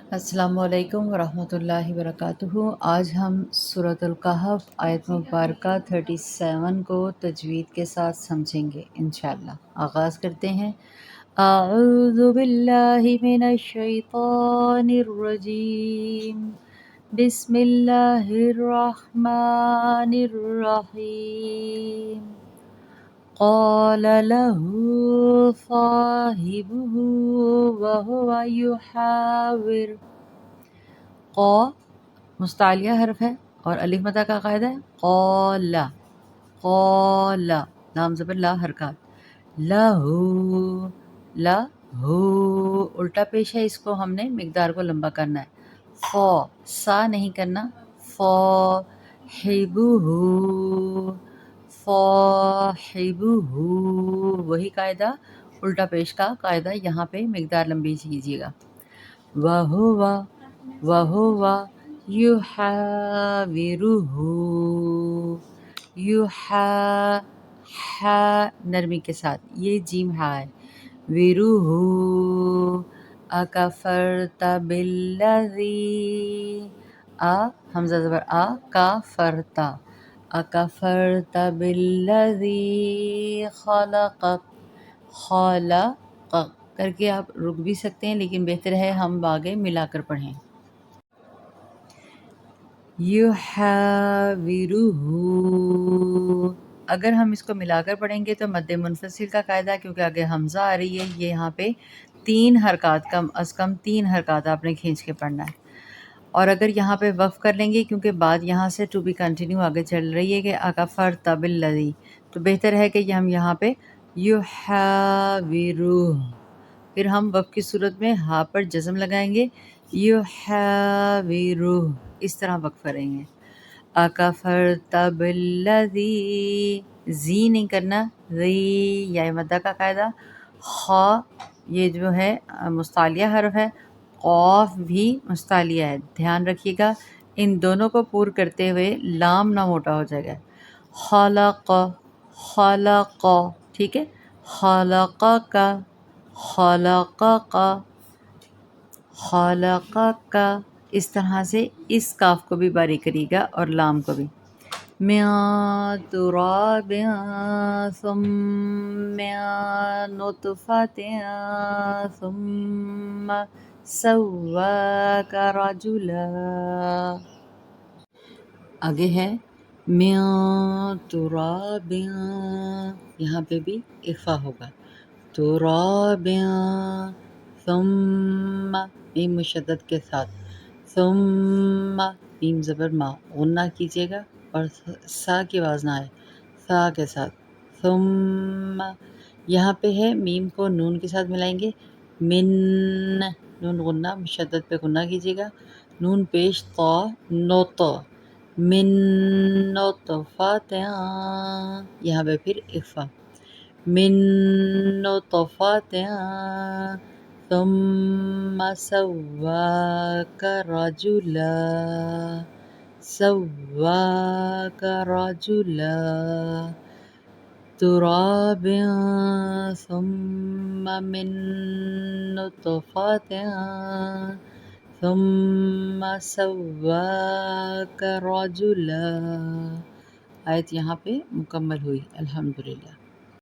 अस्सलामु अलैकुम वरहमतुल्लाहि वबरकातुहू। आज हम सूरत अल-कहफ आयत मुबारका 37 को तजवीद के साथ समझेंगे इंशाअल्लाह। आगाज़ करते हैं। अऊज़ु बिल्लाहि मिनश शैतानिर रजीम। बिस्मिल्लाहिर रहमानिर रहीम। क़ाल लहू साहिबुहु वहुवा युहाविर। क़ा मुस्तालिया हर्फ है और अलिफ मद्दा का कायदा है। क़ाला क़ाला लाम ज़बर ला हरकत। लहू लहू उल्टा पेश है, इसको हमने मिक़दार को लंबा करना है। फ़ा सा नहीं करना। फ़ा हिबुहू फ़ाहिबुहू वही कायदा, उल्टा पेश का कायदा, यहाँ पे मिक़दार लंबी कीजिएगा। वहुवा वहुवा युहाविरुहू युहा हा नरमी के साथ, ये जीम हा है। विरुहू अकफरता बिल्लज़ी आ हमज़ा ज़बर आ का फरता अकफरता बिल्लज़ी खलक़क खलक़ करके आप रुक भी सकते हैं, लेकिन बेहतर है हम आगे मिलाकर पढ़ें। युहाविरुहू अगर हम इसको मिलाकर पढ़ेंगे तो मद्दे मुनफसिल का कायदा, क्योंकि आगे हमज़ा आ रही है, ये यहाँ पे 3 हरकत कम अज़ कम 3 हरकत आपने खींच के पढ़ना है। और अगर यहाँ पे वक़्फ़ कर लेंगे, क्योंकि बात यहाँ से टू बी कंटिन्यू आगे चल रही है कि अकफ़रता बिल्लज़ी, तो बेहतर है कि हम यहाँ पे युहाविरुह, फिर हम वक़्फ़ की सूरत में हा पर जज़म लगाएंगे। युहाविरुह इस तरह वक़्फ़ करेंगे। अकफ़रता बिल्लज़ी ज़ी नहीं करना, ज़ी या मद्दा का कायदा। ख़ा ये जो है मुस्तालिया हर्फ है। क़ाफ भी मुस्तालिया है, ध्यान रखिएगा। इन दोनों को पूर करते हुए लाम ना मोटा हो जाएगा। खलक़ खलक़ ठीक है। खलक़का खलक़का खलक़का इस तरह से इस काफ को भी बारीक करिएगा और लाम को भी। मिन तुराबिन सुम्मा नुतफ़तिन सुम्मा सव्वाका रजुला। आगे है मिन तुराबिन, यहाँ पे भी इफ़ा होगा। तुराबिन सुम्मा मीम मुशद्दद के साथ, सुम्मा मीम ज़बर मा गुन्ना कीजिएगा और सा की आवाज़ ना आए, सा के साथ। सुम्मा यहाँ पे है, मीम को नून के साथ मिलाएंगे। मिन नून गुन्ना मुशद्दद पे गुन्ना कीजिएगा। नून पेश ता नोत मिन नुतफ़तिन, यहाँ पे फिर इफ़ा मिन नुतफ़तिन सुम्मा सव्वाका रजुला सव्वाका रजुला। तुराबिन सुम्मा मिन नुतफ़तिन सुम्मा सव्वाका रजुला। आयत यहाँ पे मुकम्मल हुई। अल्हम्दुलिल्लाह।